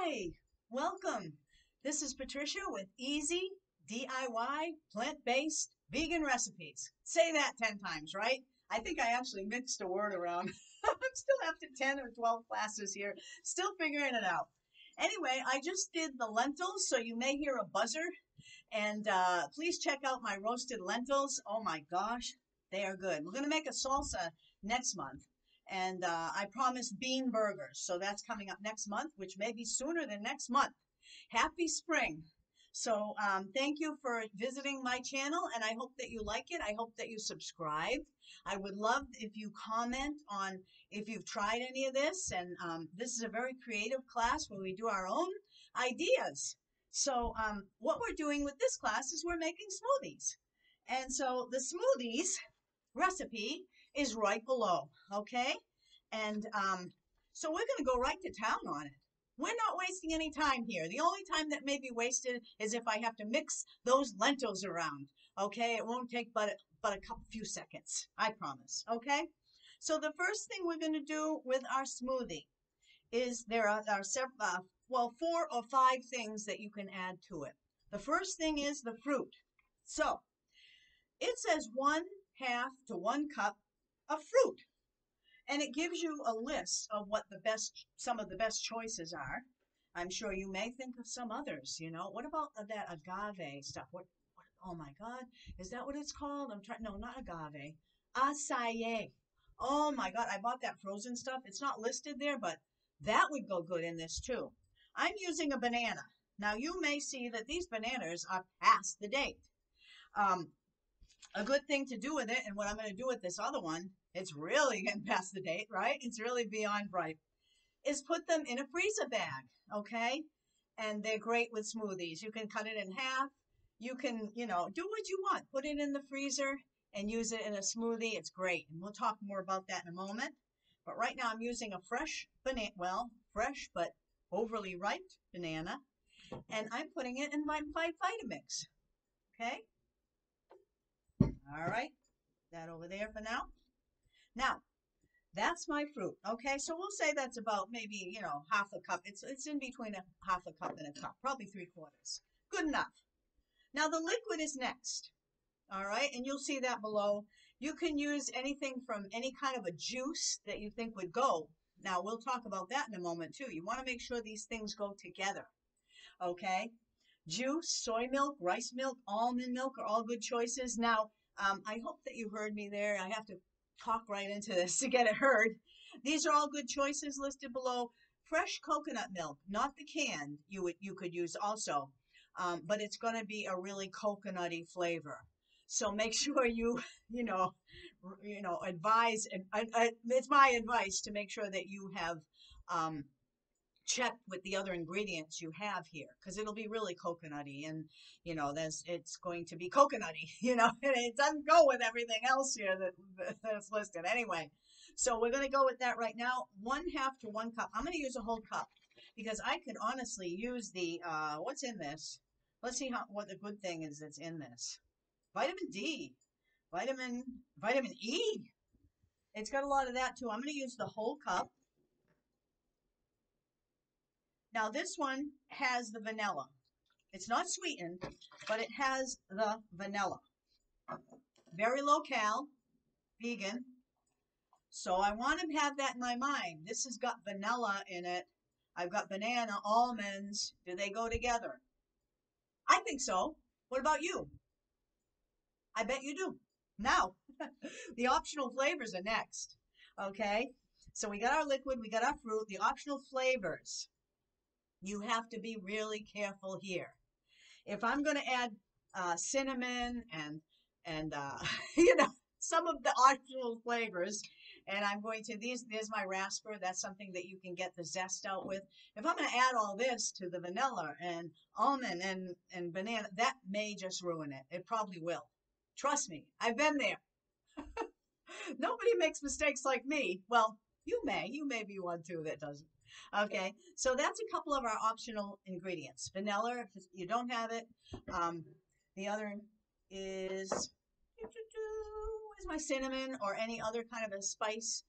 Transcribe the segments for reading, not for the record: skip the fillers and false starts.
Hi, welcome. This is Patricia with Easy DIY Plant-Based Vegan Recipes. Say that 10 times, right? I think I actually mixed a word around. I'm still after 10 or 12 classes here, still figuring it out. Anyway, I just did the lentils, so you may hear a buzzer. And please check out my roasted lentils. Oh my gosh, they are good. We're going to make a salsa next month. And I promised bean burgers. So that's coming up next month, which may be sooner than next month. Happy spring. So thank you for visiting my channel, and I hope that you like it. I hope that you subscribe. I would love if you comment on if you've tried any of this. And this is a very creative class where we do our own ideas. So what we're doing with this class is we're making smoothies. And so the smoothies recipe is right below, okay? And so we're going to go right to town on it. We're not wasting any time here. The only time that may be wasted is if I have to mix those lentils around, okay? It won't take but a few seconds, I promise, okay? So the first thing we're going to do with our smoothie is there are several, well, 4 or 5 things that you can add to it. The first thing is the fruit. So it says 1/2 to 1 cup of fruit. And it gives you a list of what some of the best choices are. I'm sure you may think of some others, you know. What about that agave stuff? Oh my God, is that what it's called? No, not agave. Acai. Oh my God, I bought that frozen stuff. It's not listed there, but that would go good in this too. I'm using a banana. Now you may see that these bananas are past the date. A good thing to do with it, and what I'm going to do with this other one, it's really getting past the date, right? It's really beyond ripe, is put them in a freezer bag, okay? And they're great with smoothies. You can cut it in half. You can, do what you want. Put it in the freezer and use it in a smoothie. It's great. And we'll talk more about that in a moment. But right now I'm using a fresh banana, well, fresh but overly ripe banana. And I'm putting it in my Vitamix, okay? All right, that over there for now. Now, that's my fruit, okay? So we'll say that's about maybe, 1/2 cup. It's in between a 1/2 cup and a cup, probably 3/4. Good enough. Now the liquid is next, all right? And you'll see that below. You can use anything from any kind of a juice that you think would go. Now we'll talk about that in a moment too. You want to make sure these things go together, okay? Juice, soy milk, rice milk, almond milk are all good choices. Now, I hope that you heard me there. I have to talk right into this to get it heard. These are all good choices listed below. Fresh coconut milk, not the canned, you could use also, but it's going to be a really coconutty flavor. So make sure you advise. It's my advice to make sure that you have check with the other ingredients you have here, because it'll be really coconutty, and it's going to be coconutty, and it doesn't go with everything else here that's listed anyway. So we're going to go with that right now. 1/2 to 1 cup. I'm going to use a whole cup because I could honestly use the what's in this. Let's see what the good thing is that's in this. Vitamin D, vitamin E. It's got a lot of that too. I'm going to use the whole cup. Now this one has the vanilla. It's not sweetened, but it has the vanilla. Very low cal, vegan. So I want to have that in my mind. This has got vanilla in it. I've got banana, almonds. Do they go together? I think so. What about you? I bet you do. Now, the optional flavors are next. Okay? So we got our liquid, we got our fruit, the optional flavors. You have to be really careful here. If I'm going to add cinnamon and some of the optional flavors, and I'm going to there's my rasper. That's something that you can get the zest out with. If I'm going to add all this to the vanilla and almond and banana, that may just ruin it. It probably will. Trust me, I've been there. Nobody makes mistakes like me. Well, you may be one too that doesn't. Okay, so that's a couple of our optional ingredients. Vanilla, if you don't have it. The other is my cinnamon or any other kind of a spice,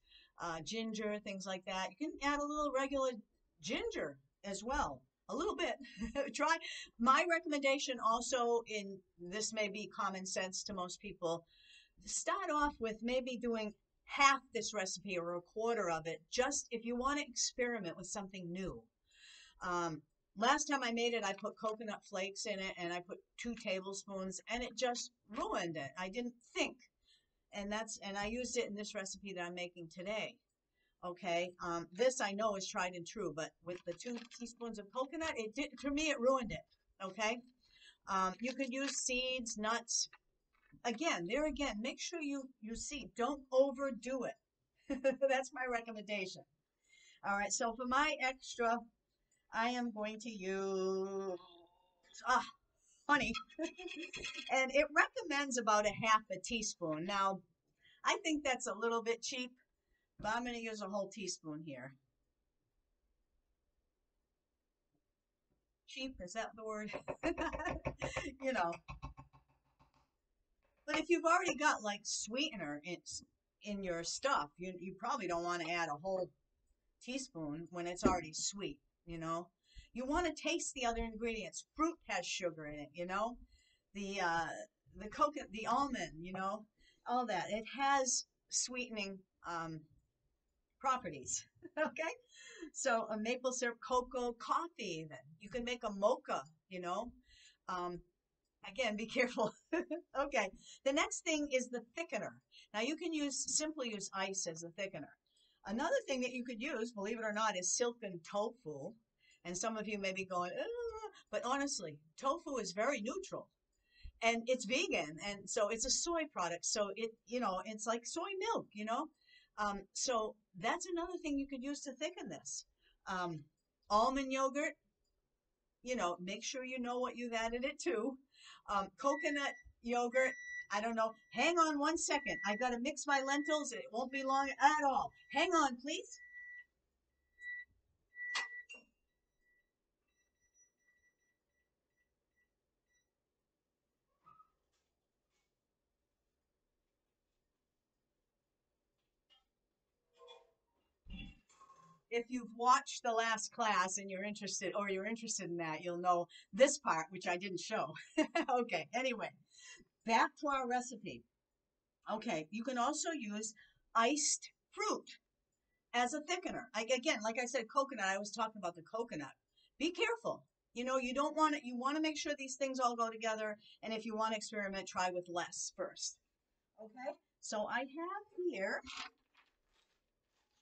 ginger, things like that. You can add a little regular ginger as well. a little bit. Try. My recommendation also, in this may be common sense to most people, start off with maybe doing half this recipe or a quarter of it, just if you want to experiment with something new. Um, Last time I made it, I put coconut flakes in it and I put 2 tablespoons and it just ruined it. I didn't think. And I used it in this recipe that I'm making today. Okay. This I know is tried and true, but with the 2 teaspoons of coconut, it did, to me, it ruined it. Okay. You could use seeds, nuts. Again, there again, make sure you see, don't overdo it. That's my recommendation. All right. So for my extra, I am going to use ah, honey. And it recommends about a half a teaspoon. Now, I think that's a little bit cheap, but I'm going to use a whole teaspoon here. Cheap, is that the word? You know. But if you've already got like sweetener in your stuff, you probably don't want to add a whole teaspoon when it's already sweet, you know. You want to taste the other ingredients. Fruit has sugar in it, you know. The coconut, the almond, you know, all that. It has sweetening properties. Okay. So a maple syrup, cocoa, coffee, even. You can make a mocha, you know. Um, Again, be careful. Okay. The next thing is the thickener. Now you can simply use ice as a thickener. Another thing that you could use, believe it or not, is silken tofu. And some of you may be going, "Ugh," but honestly, tofu is very neutral and it's vegan. And so it's a soy product. So it's like soy milk, you know? So that's another thing you could use to thicken this. Um, Almond yogurt, make sure you know what you've added it to. Coconut yogurt, I don't know. Hang on 1 second. I got to mix my lentils. It won't be long at all. Hang on, please. If you've watched the last class and you're interested in that, you'll know this part, which I didn't show. Okay, anyway, back to our recipe. Okay, you can also use iced fruit as a thickener. Again, like I said, coconut, I was talking about the coconut. Be careful. You don't want it, you want to make sure these things all go together. And if you want to experiment, try with less first. Okay, so I have here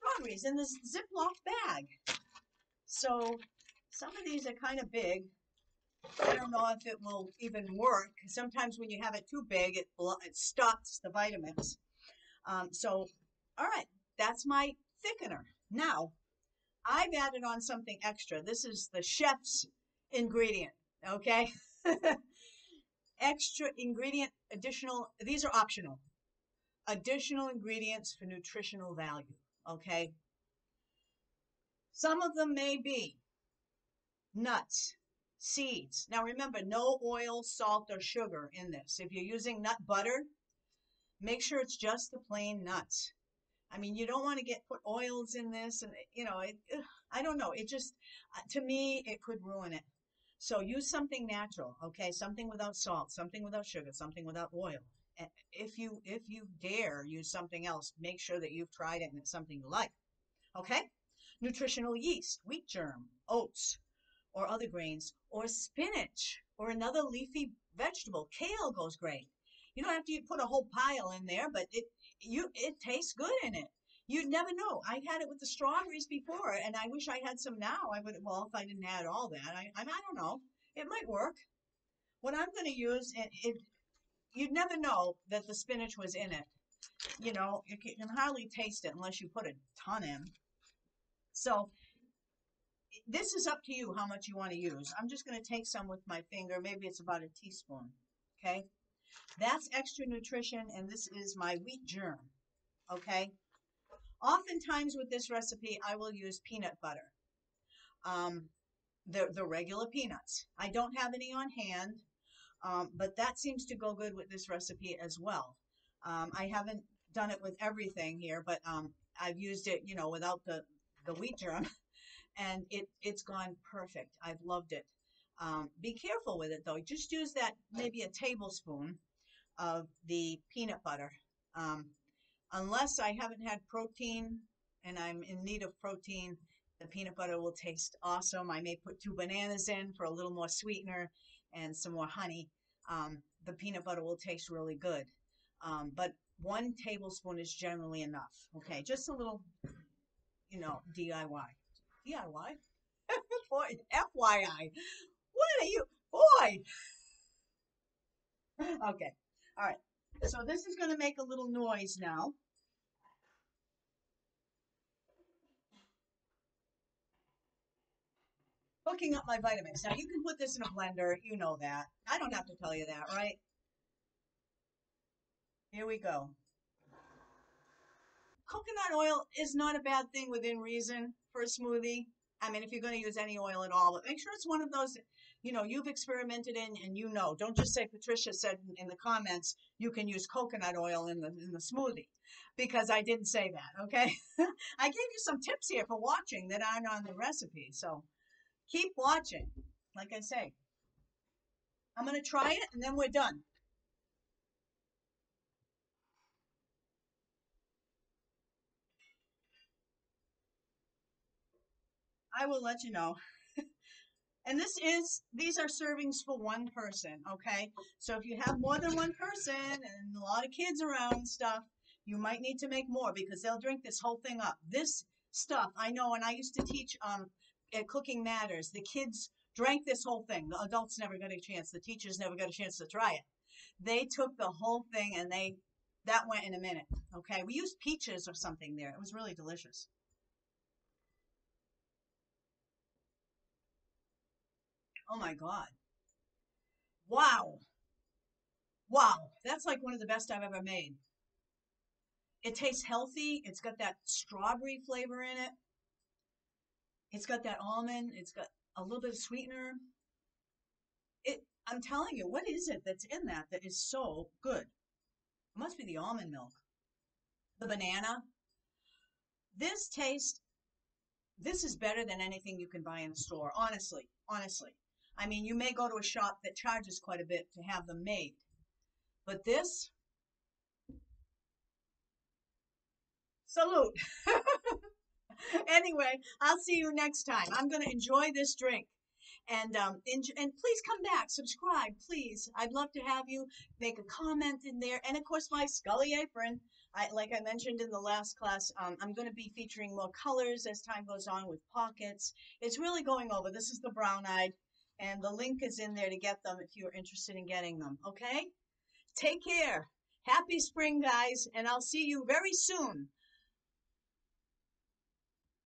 strawberries in this Ziploc bag. So some of these are kind of big. I don't know if it will even work. Sometimes when you have it too big, it stops the vitamins. All right, that's my thickener. Now, I've added on something extra. This is the chef's ingredient, okay? Extra ingredient, these are optional. Additional ingredients for nutritional value, okay? Some of them may be nuts, seeds. Now remember, no oil, salt, or sugar in this. If you're using nut butter, make sure it's just the plain nuts. I mean, you don't want to put oils in this, and I don't know. It just, to me, it could ruin it. So use something natural, okay? Something without salt, something without sugar, something without oil. If you dare use something else, make sure that you've tried it and it's something you like. Okay? Nutritional yeast, wheat germ, oats, or other grains, or spinach, or another leafy vegetable. Kale goes great. You don't have to put a whole pile in there, but it tastes good in it. You'd never know. I had it with the strawberries before, and I wish I had some now. I would, well, if I didn't add all that, I don't know. It might work. What I'm going to use, you'd never know that the spinach was in it. You can hardly taste it unless you put a ton in. So this is up to you how much you want to use. I'm just going to take some with my finger. Maybe it's about a teaspoon. Okay. That's extra nutrition, and this is my wheat germ. Okay. Oftentimes with this recipe, I will use peanut butter. The regular peanuts. I don't have any on hand, but that seems to go good with this recipe as well. I haven't done it with everything here, but I've used it, without the wheat germ. and it's gone perfect. I've loved it. Be careful with it though. Just use that maybe a tablespoon of the peanut butter. Um, Unless I haven't had protein and I'm in need of protein, the peanut butter will taste awesome. I may put 2 bananas in for a little more sweetener and some more honey. The peanut butter will taste really good. But 1 tablespoon is generally enough. Okay, just a little, DIY. DIY? Boy, FYI. What are you? Boy! Okay, all right. So this is going to make a little noise now. Hooking up my Vitamix. Now you can put this in a blender. You know that. I don't have to tell you that, right? Here we go. Coconut oil is not a bad thing within reason for a smoothie. I mean, if you're going to use any oil at all, but make sure it's one of those, you've experimented in and you know. Don't just say Patricia said in the comments you can use coconut oil in the smoothie, because I didn't say that. Okay, I gave you some tips here for watching that aren't on the recipe, so keep watching. Like I say, I'm going to try it and then we're done. I will let you know. And these are servings for one person, okay? So if you have more than one person and a lot of kids around and stuff, you might need to make more because they'll drink this whole thing up. This stuff, I know, and I used to teach at Cooking Matters, the kids drank this whole thing. The adults never got a chance. The teachers never got a chance to try it. They took the whole thing and that went in a minute, okay? We used peaches or something there. It was really delicious. Oh my God. Wow. Wow, that's like one of the best I've ever made. It tastes healthy. It's got that strawberry flavor in it. It's got that almond. It's got a little bit of sweetener. I'm telling you, what is it that's in that is so good? It must be the almond milk. The banana. This taste, this is better than anything you can buy in the store, honestly. Honestly. I mean, you may go to a shop that charges quite a bit to have them made, but this, salute. Anyway, I'll see you next time. I'm going to enjoy this drink. And please come back, subscribe, please. I'd love to have you make a comment in there. And of course, my Scully apron. Like I mentioned in the last class, I'm going to be featuring more colors as time goes on with pockets. It's really going over. This is the brown-eyed, and the link is in there to get them if you're interested in getting them. Okay? Take care. Happy spring, guys, and I'll see you very soon